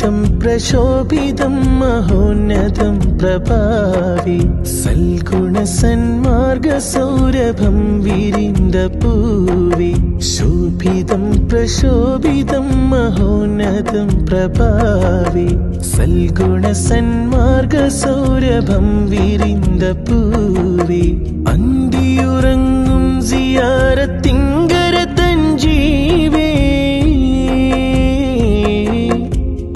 ശോഭിതം പ്രശോഭിതം മഹോന്നതം പ്രഭാവി സൽഗുണ സന്മാർഗ സൗരഭം വിരിന്ത പൂവി ശോഭിതം പ്രശോഭിതം മഹോന്നതം പ്രഭാവി സൽഗുണ സന്മാർഗ സൗരഭം വിരിന്ത പൂവി അന്തിയുറങ്ങും സിയാറത്തിങ്കര തഞ്ജീവേ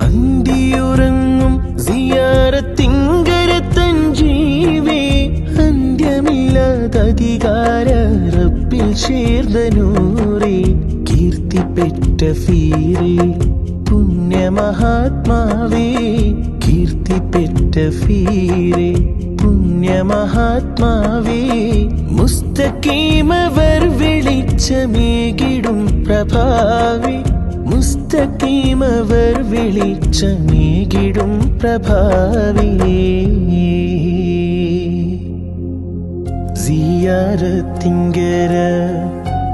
അന്തിയുറങ്ങും സിയാറത്തിങ്കര തഞ്ജീവേ അന്ത്യമില്ലാതധികാര റബ്ബിൽ ചേർന്ന നൂറേ കീർത്തി പെറ്റ ഫീറേ പുണ്യമഹാത്മാവേ കീർത്തി പെറ്റ ഫീറേ പുണ്യമഹാത്മാവേ മുസ്തഖീമവർ വെളിച്ചമേകിടും പ്രഭാവി മുസ്തഖീമവർ വെളിച്ചമേകിടും പ്രഭാവി സിയാറത്തിങ്കര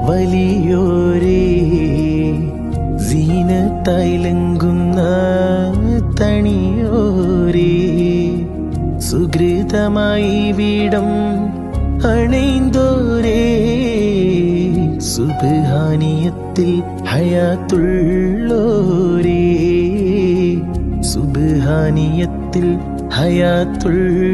വലിയോരേ സീനത്തൈലങ്കുന്ന തണിയോരേ സുഹൃതമായി വീടം അണൈന്തോരേ സുബ്ഹാനിയത്തിൽ ഹയാത്തുള്ളോരേ സുബ്ഹാനിയത്തിൽ ഹയാത്തുള്ളോരേ